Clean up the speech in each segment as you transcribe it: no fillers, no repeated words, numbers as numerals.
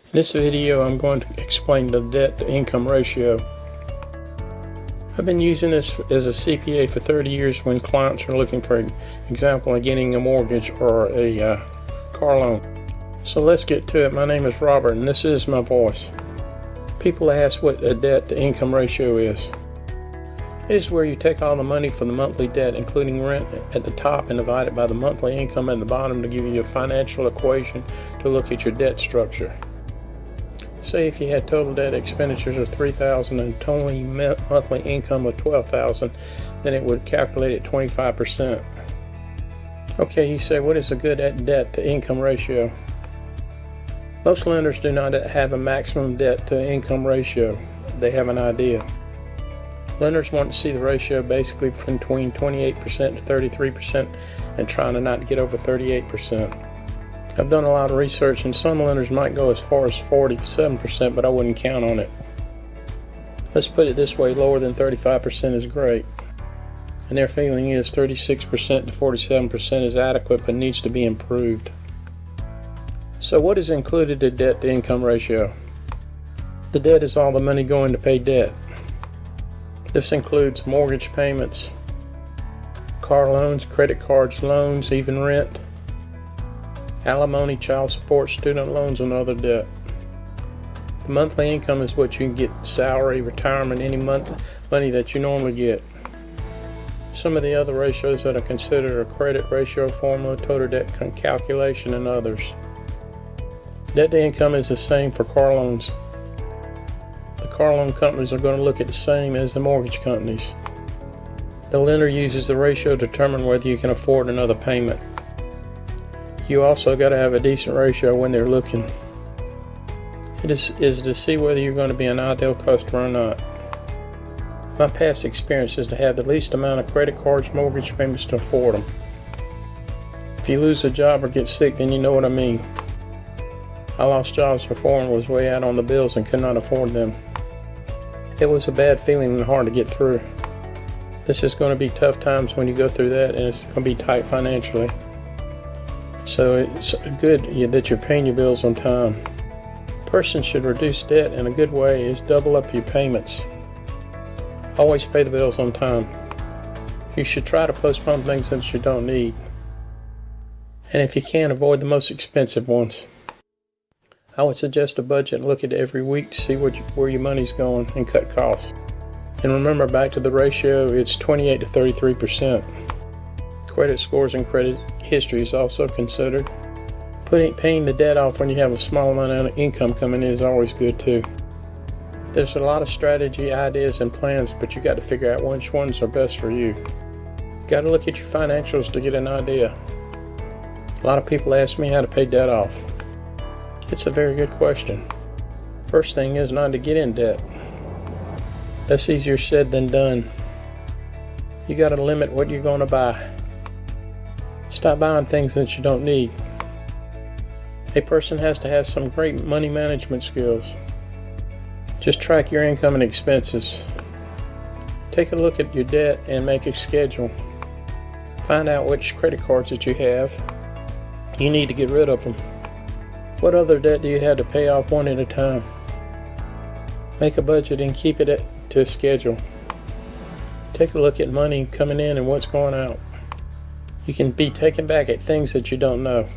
In this video, I'm going to explain the debt-to-income ratio. I've been using this as a CPA for 30 years when clients are looking for an example of getting a mortgage or a car loan. So let's get to it. My name is Robert and this is my voice. People ask what a debt-to-income ratio is. It is where you take all the money for the monthly debt, including rent, at the top and divide it by the monthly income at the bottom to give you a financial equation to look at your debt structure. Say if you had total debt expenditures of $3,000 and total monthly income of $12,000, then it would calculate at 25%. Okay, you say, what is a good debt to income ratio? Most lenders do not have a maximum debt to income ratio. They have an idea. Lenders want to see the ratio basically between 28% to 33% and trying to not get over 38%. I've done a lot of research and some lenders might go as far as 47%, but I wouldn't count on it. Let's put it this way, lower than 35% is great. And their feeling is 36% to 47% is adequate but needs to be improved. So what is included in debt to income ratio? The debt is all the money going to pay debt. This includes mortgage payments, car loans, credit cards, loans, even rent, alimony, child support, student loans, and other debt. The monthly income is what you can get: salary, retirement, any money that you normally get. Some of the other ratios that are considered are credit ratio formula, total debt calculation, and others. Debt to income is the same for car loans. The car loan companies are going to look at the same as the mortgage companies. The lender uses the ratio to determine whether you can afford another payment. You also got to have a decent ratio when they're looking. It is to see whether you're going to be an ideal customer or not. My past experience is to have the least amount of credit cards, mortgage payments to afford them. If you lose a job or get sick, then you know what I mean. I lost jobs before and was way out on the bills and could not afford them. It was a bad feeling and hard to get through. This is going to be tough times when you go through that, and it's going to be tight financially. So it's good that you're paying your bills on time. A person should reduce debt, and a good way is double up your payments. Always pay the bills on time. You should try to postpone things that you don't need. And if you can, avoid the most expensive ones. I would suggest a budget and look at it every week to see where your money's going and cut costs. And remember, back to the ratio, it's 28 to 33%. Credit scores and credit history is also considered. Paying the debt off when you have a small amount of income coming in is always good too. There's a lot of strategy, ideas, and plans, but you got to figure out which ones are best for you. Got to look at your financials to get an idea. A lot of people ask me how to pay debt off. It's a very good question. First thing is not to get in debt. That's easier said than done. You got to limit what you're going to buy. Stop buying things that you don't need. A person has to have some great money management skills. Just track your income and expenses. Take a look at your debt and make a schedule. Find out which credit cards that you have. You need to get rid of them. What other debt do you have to pay off one at a time? Make a budget and keep it to a schedule. Take a look at money coming in and what's going out. You can be taken back at things that you don't know.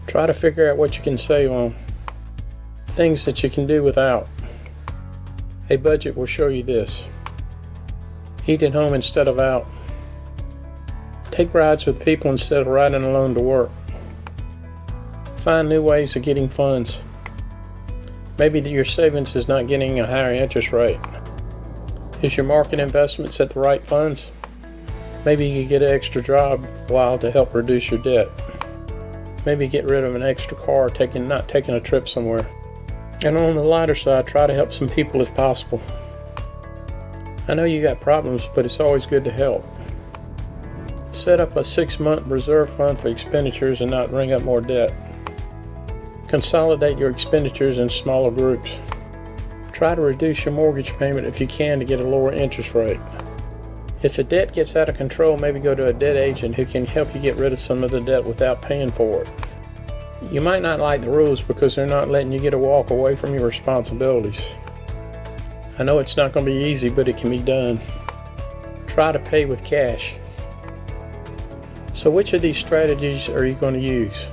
Try to figure out what you can save on. Things that you can do without. A budget will show you this. Eat at home instead of out. Take rides with people instead of riding alone to work. Find new ways of getting funds. Maybe your savings is not getting a higher interest rate. Is your market investments at the right funds? Maybe you could get an extra job while to help reduce your debt. Maybe get rid of an extra car, not taking a trip somewhere. And on the lighter side, try to help some people if possible. I know you got problems, but it's always good to help. Set up a 6-month reserve fund for expenditures and not bring up more debt. Consolidate your expenditures in smaller groups. Try to reduce your mortgage payment if you can to get a lower interest rate. If the debt gets out of control, maybe go to a debt agent who can help you get rid of some of the debt without paying for it. You might not like the rules because they're not letting you get a walk away from your responsibilities. I know it's not going to be easy, but it can be done. Try to pay with cash. So which of these strategies are you going to use?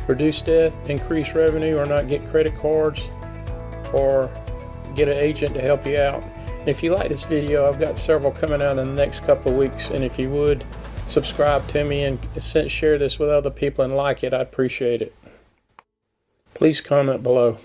Reduce debt, increase revenue, or not get credit cards, or get an agent to help you out? And if you like this video, I've got several coming out in the next couple of weeks, and if you would, subscribe to me and share this with other people and like it, I'd appreciate it. Please comment below.